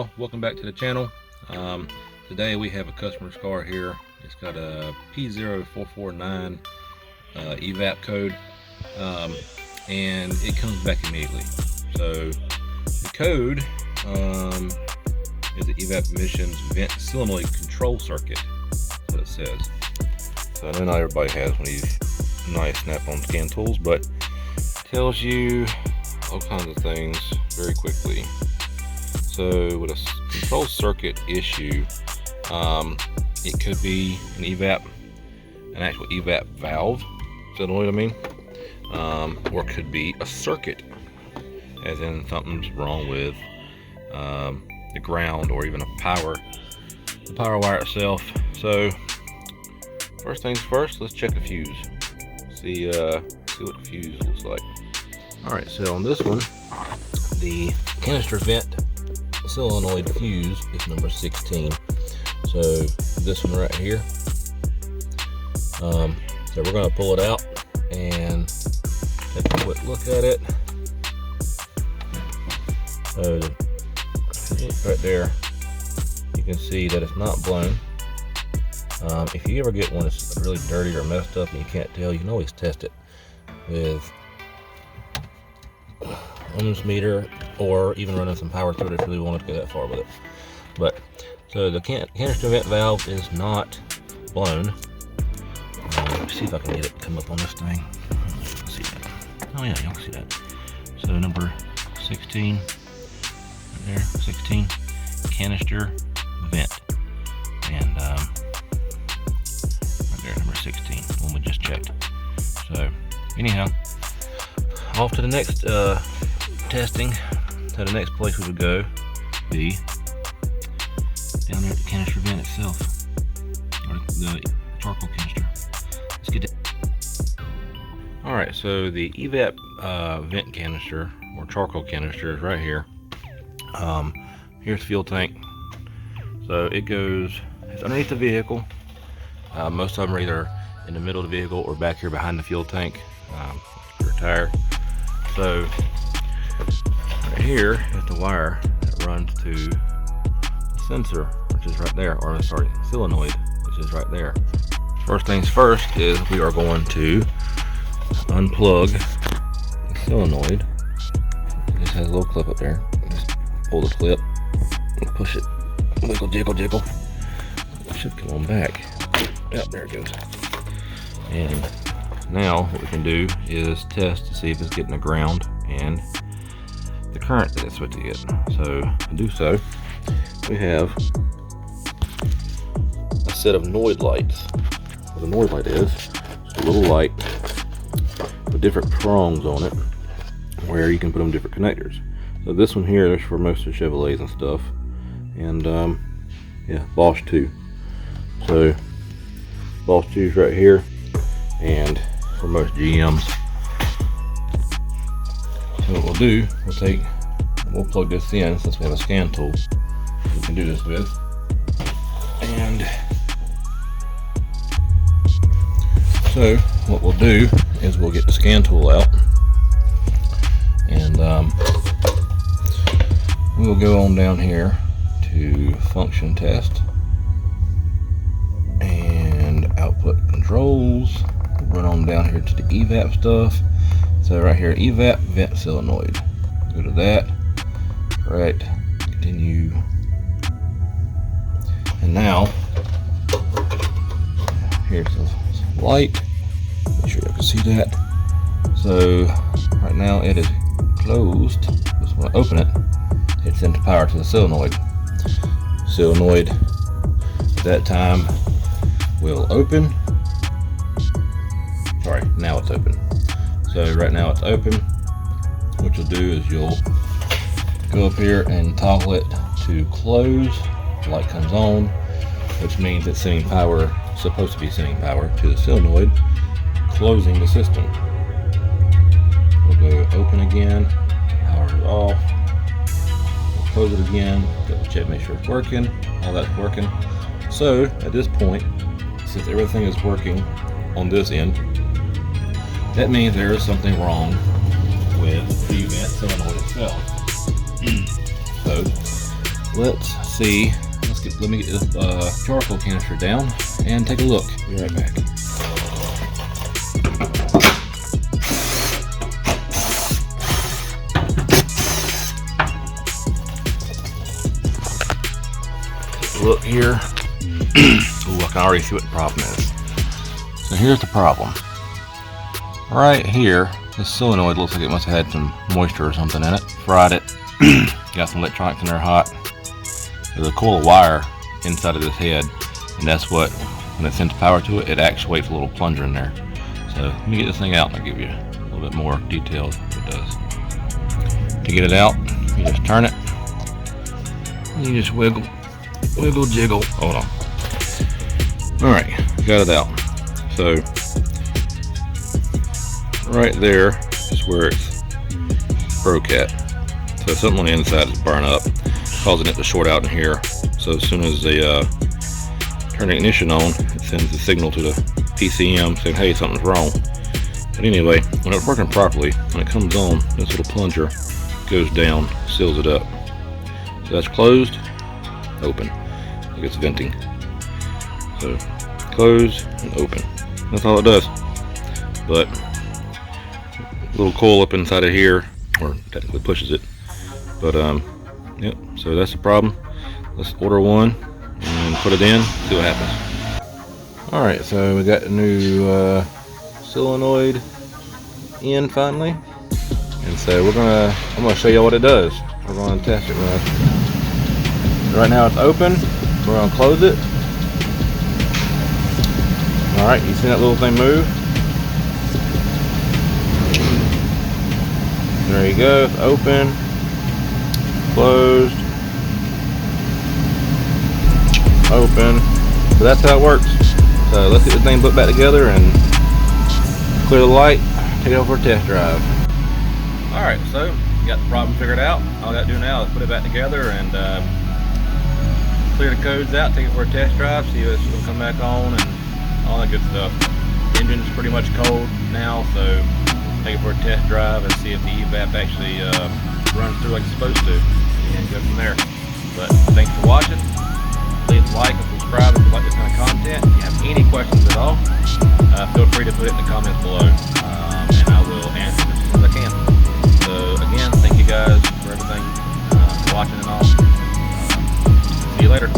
y'all, welcome back to the channel. Today we have a customer's car here. It's got a P0449 EVAP code, and it comes back immediately. So the code is the EVAP emissions vent solenoid control circuit. That's what it says. So I know not everybody has one of these nice snap-on scan tools, but it tells you all kinds of things very quickly. So with a control circuit issue, it could be an actual EVAP valve, solenoid I mean, or it could be a circuit, as in something's wrong with the ground or even the power wire itself. So first things first, let's check a fuse. See what the fuse looks like. Alright, so on this one, the canister vent solenoid fuse is number 16. So this one right here. So we're going to pull it out and take a quick look at it. Right there, you can see that it's not blown. If you ever get one that's really dirty or messed up and you can't tell, you can always test it with ohms meter, or even running some power through it if you really wanted to go that far with it. But so the canister vent valve is not blown. Let's see if I can get it to come up on this thing. Let's see that. Oh yeah, y'all can see that. So number 16 right there, 16 canister vent, and right there, number 16, the one we just checked. So anyhow, off to the next testing. So the next place we would go be down there at the canister vent itself, or the charcoal canister. Let's get it. Alright, so the EVAP vent canister or charcoal canister is right here. Here's the fuel tank. So it's underneath the vehicle. Most of them are either in the middle of the vehicle or back here behind the fuel tank, your tire. So right here is the wire that runs to the sensor, which is right there, or sorry, solenoid, which is right there. First things first is we are going to unplug the solenoid. This has a little clip up there. Just pull the clip and push it. Wiggle, jiggle, jiggle. It should come on back. Yep, there it goes. And now what we can do is test to see if it's getting the ground and the current that it's supposed to get. So to do so, we have a set of Noid lights. What a Noid light is, it's a little light with different prongs on it where you can put them in different connectors. So this one here is for most of the Chevrolets and stuff, and yeah, Bosch 2. So Bosch 2 is right here, and for most GMs. So what we'll do, we'll plug this in since we have a scan tool we can do this with, and so what we'll do is we'll get the scan tool out, and we'll go on down here to function test and output controls. Run on down here to the EVAP stuff. So right here, EVAP vent solenoid. Go to that. Right. Continue. And now, here's the light. Make sure you can see that. So right now it is closed. Just want to open it. It sends power to the solenoid. Solenoid at that time will open. Sorry, now it's open. So right now it's open. What you'll do is you'll go up here and toggle it to close. The light comes on, which means it's sending power, supposed to be sending power to the solenoid, closing the system. We'll go open again, power is off. We'll close it again, double check, make sure it's working, all that's working. So at this point, since everything is working on this end, that means there is something wrong with the vent solenoid itself. So let's see. Let me get this charcoal canister down and take a look. Be right back. Look here. Ooh, I can already see what the problem is. So here's the problem. Right here, this solenoid looks like it must have had some moisture or something in it. Fried it. Got some electronics in there hot. There's a coil of wire inside of this head, and that's what, when it sends power to it, it actuates a little plunger in there. So let me get this thing out and I'll give you a little bit more details of what it does. To get it out, you just turn it. And you just wiggle, jiggle. Hold on. Alright, got it out. So, right there is where it's broke at. So something on the inside is burnt up, causing it to short out in here. So as soon as they turn the ignition on, it sends the signal to the PCM saying, hey, something's wrong. But anyway, when it's working properly, when it comes on, this little plunger goes down, seals it up. So that's closed, open. Look, it's venting. So close and open. That's all it does. But a little coil up inside of here, or technically pushes it. But yep. So that's the problem. Let's order one and put it in. See what happens. All right. So we got the new solenoid in finally, and so I'm gonna show you what it does. We're gonna test it right now. It's open. We're gonna close it. All right, you see that little thing move? There you go. It's open, closed, open. So that's how it works. So let's get this thing put back together and clear the light. Take it over for a test drive. All right, so you got the problem figured out. All I got to do now is put it back together and clear the codes out. Take it for a test drive. See if it's gonna come back on and all that good stuff. The engine's pretty much cold now, so take it for a test drive and see if the EVAP actually runs through like it's supposed to, and go from there. But thanks for watching. Please like and subscribe if you like this kind of content. If you have any questions at all, feel free to put it in the comments below, and I will answer as soon as I can. So again, thank you guys for everything, watching and all. See you later.